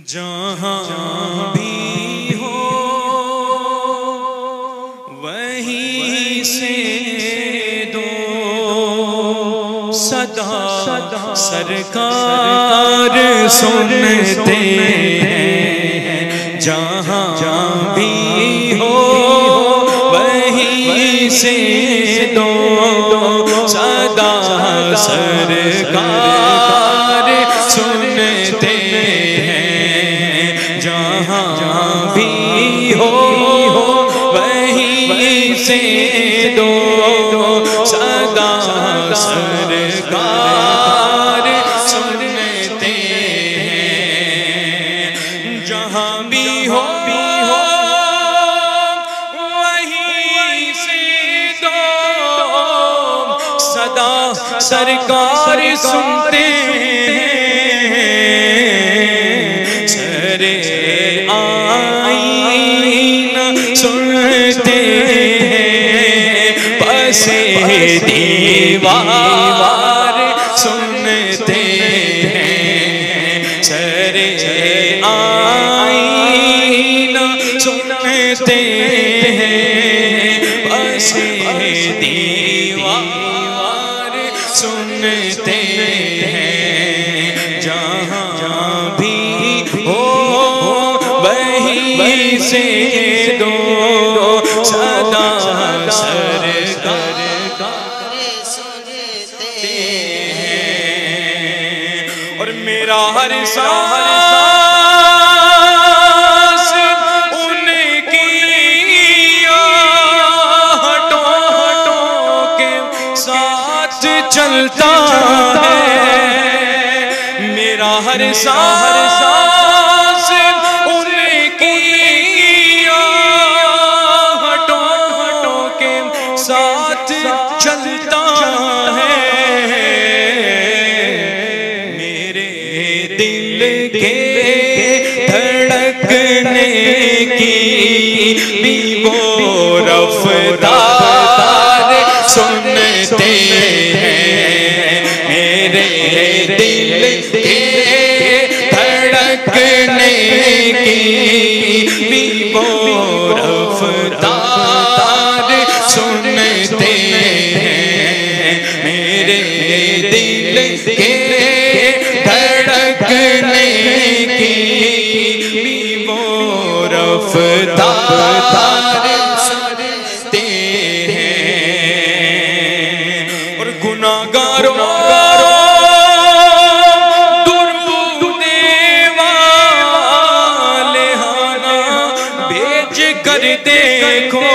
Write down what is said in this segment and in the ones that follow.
جہاں بھی ہو وہیں سے دو صدا سرکار سنتے ہیں، جہاں بھی ہو وہیں سے دو صدا سرکار سنتے ہیں، جہاں بھی ہو وہیں سے دو صدا سرکار سنتے ہیں، جہاں بھی ہو وہیں سے دو صدا سرکار سنتے ہیں، سرے آئینہ سنتے ہیں، پسے دیوار سنتے ہیں، سرے آئینہ سنتے ہیں، پسے دیوار سنتے ہیں، جہاں بھی ہو وہیں سے دو صدا سرکار سنتے ہیں، اور میرا ہر سانس ان کی آہٹوں کے ساتھ چلتا ہے، میرا ہر سانس ان کی آہٹوں کے ساتھ چلتا ہے، میرے دل کے دھڑکنے کی بھی وہ رفتار سنتے ہیں، میرے دل کے دھڑکنے کی بھی وہ رفتار سنتے ہیں، میرے دل کے دھڑکنے کی بھی وہ رفتار سنتے ہیں، اور گناہگاروں دیکھو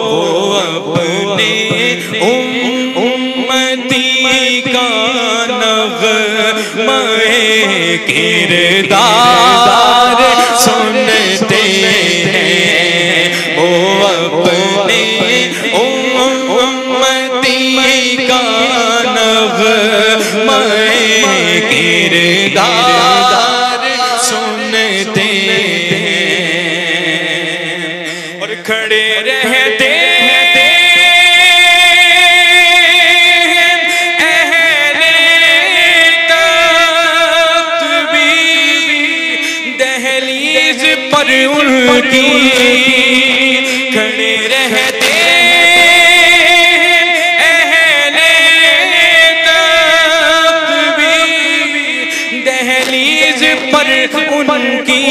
وہ اپنے امتی کا نغمہ کردار سنتے ہیں، وہ اپنے امتی کا نغمہ کردار سنتے کھڑے رہتے اہل تخت بھی دہلیز پر ان کی، کھڑے رہتے اہل تخت بھی دہلیز پر ان کی،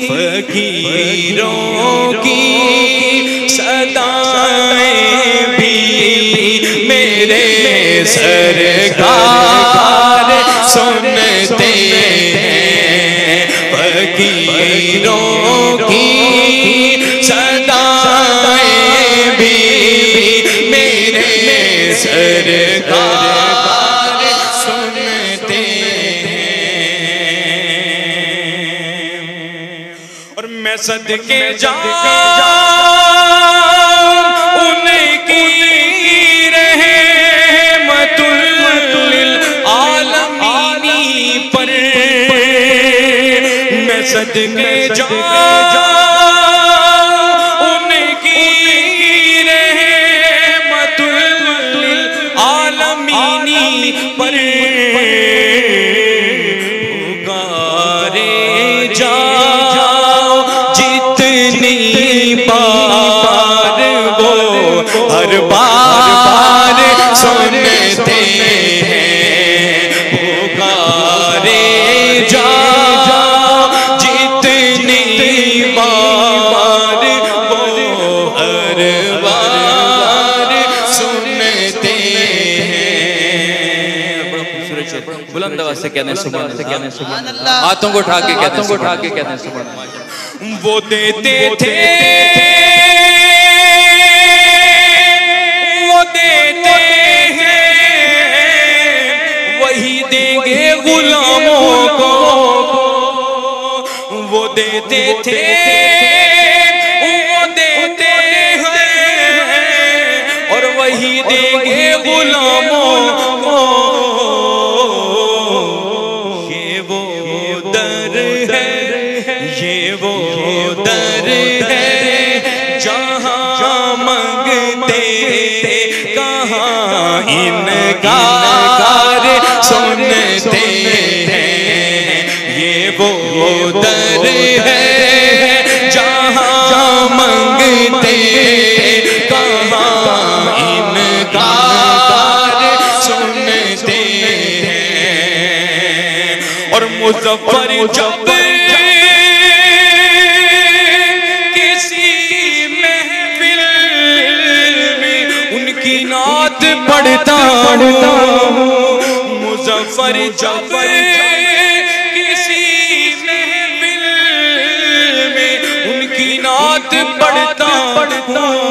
فقیروں کی صدائیں بھی میرے سرکار سنتے ہیں، فقیروں کی صدائیں بھی میرے سرکار سنتے ہیں، اور میں صدقے جاؤں ان کی رحمت للعالمین پر، میں صدقے جاؤں ان کی رحمت پر پکارے جاؤ جتنی بار وہ ہر بار سنتے ہیں پکارے جاؤ جتنی بار وہ ہر بار سنتے ہیں بلند آواز سے کہنے سبحان اللہ ہاتھوں کو اٹھا کے کہنے سبحان اللہ وہ دیتے تھے وہ دیتے ہیں وہی دیں گے غلاموں کو وہ دیتے تھے وہ دیتے ہیں اور وہی دیں گے غلاموں کو یہ وہ در ہے یہ وہ در ہے جہاں منگتے کہاں انکار سنتے ہیں یہ وہ در ہے جہاں منگتے کہاں انکار سنتے ہیں اور مظفر جب پڑھتا ہوں مظفر جب کسی محفل میں ان کی نعت پڑھتا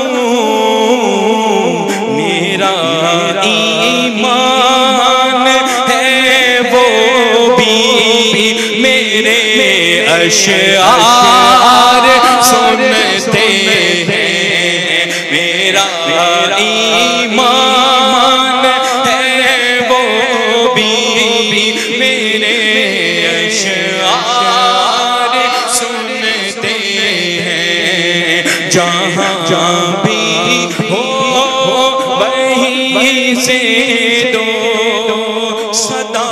ہوں میرا ایمان ہے وہ بھی میرے اشعار سنتے ہیں میرا ایمان ہے وہ بھی میرے اشعار سنتے ہیں جہاں بھی ہو وہیں سے دو صدا